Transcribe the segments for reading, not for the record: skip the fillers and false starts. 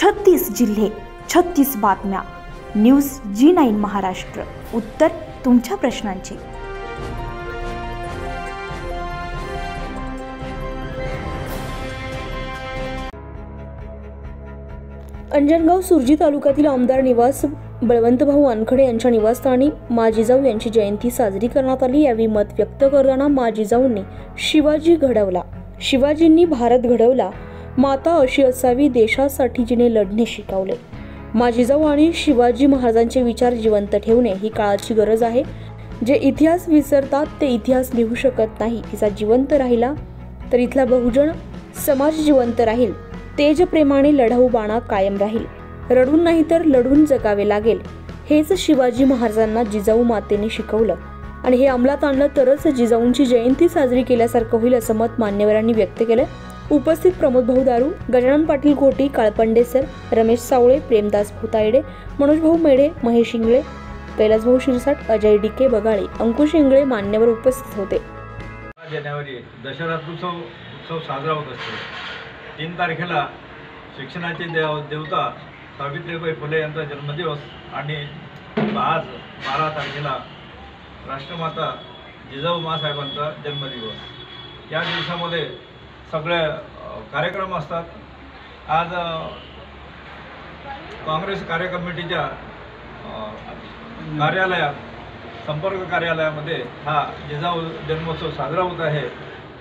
36 जिल्हे, 36 बातम्या. News G9 Maharashtra. उत्तर तुमच्या प्रश्नांचे. अंजनगाव सुरजी तालुक्यातील आमदार निवास बळवंतभाऊ वानखडे यांच्या निवासस्थानी मा जिजाऊ यांची जयंती साजरी करण्यात आली. यावेळी मत व्यक्त करताना मा जिजाऊंनी शिवाजी घडवला, शिवाजींनी भारत घडवला, माता अशी असावी, देशासाठी जिने लढणे शिकवले. मा जिजाऊ आणि शिवाजी महाराजांचे विचार जिवंत ठेवणे ही काळाची गरज आहे. जे इतिहास विसरतात ते इतिहास लिहू शकत नाही. तिचा जिवंत राहिला तर इथला बहुजन समाज जिवंत राहील. तेज प्रेमाने लढाऊ बाणा कायम राहील. रडून नाही तर लढून जगावे लागेल. हेच शिवाजी महाराजांना जिजाऊ मातेने शिकवलं आणि हे अंमलात आणलं तरच जिजाऊंची जयंती साजरी केल्यासारखं होईल असं मत मान्यवरांनी व्यक्त केलं. उपस्थित प्रमोद भाऊ दारू, गजानन पाटील कोटी, काळपंडे सर, रमेश सावळे, प्रेमदास भुतायडे, मनोज भाऊ मेढे, महेश इंगळे, कैलास भाऊ शिरसाट, अजय डीके बगाळे, अंकुश इंगळे मान्यवर उपस्थित होते. जानेवारी दशहरा उत्सव साजरा होत असतो. 3 तारखेला शिक्षणाचे देवता सावित्रीबाई फुले यांचा जन्मदिवस आणि आज 12 तारखेला राष्ट्रमाता जिजाऊ माँसाहेबांचा जन्मदिवस. या दिवसामध्ये सगळे कार्यक्रम असतात. आज काँग्रेस कार्यकमिटीच्या कार्यालयात, संपर्क कार्यालयामध्ये हा जिजाऊ जन्मोत्सव साजरा होत आहे.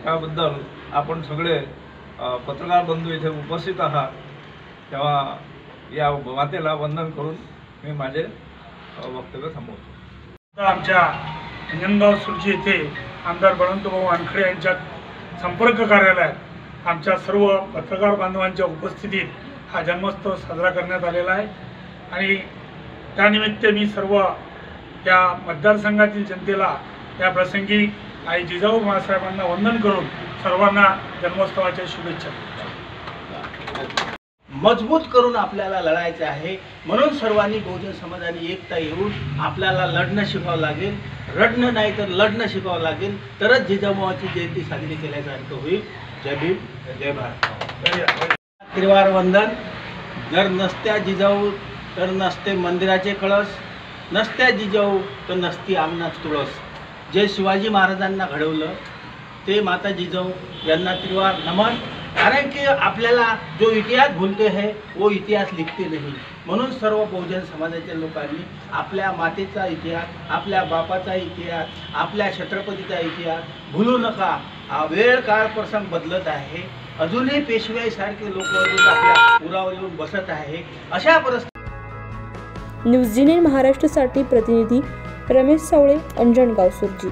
त्याबद्दल आपण सगळे पत्रकार बंधू इथे उपस्थित आहात. तेव्हा या मातेला वंदन करून मी माझे वक्तव्य थांबवतो. आमच्या अंजनगाव सुरजी येथे आमदार बळवंतभाऊ वानखडे यांच्या संपर्क कार्यालयात आमच्या सर्व पत्रकार बांधवांच्या उपस्थितीत हा जन्मोत्सव साजरा करण्यात आलेला आहे आणि त्यानिमित्त मी सर्व या मतदारसंघातील जनतेला या प्रसंगी आई जिजाऊ माँसाहेबांना वंदन करून सर्वांना जन्मोत्सवाच्या शुभेच्छा. मजबूत करून आपल्याला लढायचे आहे. म्हणून सर्वांनी बहुजन समाजाने एकता येऊन आपल्याला लढणं शिकावं लागेल. रडणं नाही तर लढणं शिकावं लागेल. तरच जिजाऊची जयंती साजरी केल्यासारखं होईल. जय भीम, जय भारत. त्रिवार वंदन. जर नसत्या जिजाऊ तर नसते मंदिराचे कळस, नसत्या जिजाऊ तर नसती आमनाच तुळस. जे शिवाजी महाराजांना घडवलं ते माता जिजाऊ यांना त्रिवार नमन. कारण की आपल्याला जो इतिहास भूलते है वो इतिहास लिखते नहीं. म्हणून सर्व बहुजन समाजाच्या लोकांनी आपल्या मातेचा इतिहास, आपल्या बापाचा इतिहास, आपल्या छत्रपतीचा इतिहास भूलू नका. वेळ काळ प्रसंग बदलत आहे. अजूनही पेशवाईसारखे लोक आपल्या पुरावर येऊन बसत आहे. अशा परिस्थितीत न्यूज G9 महाराष्ट्रासाठी प्रतिनिधी रमेश सावळे, अंजनगाव सुरजी.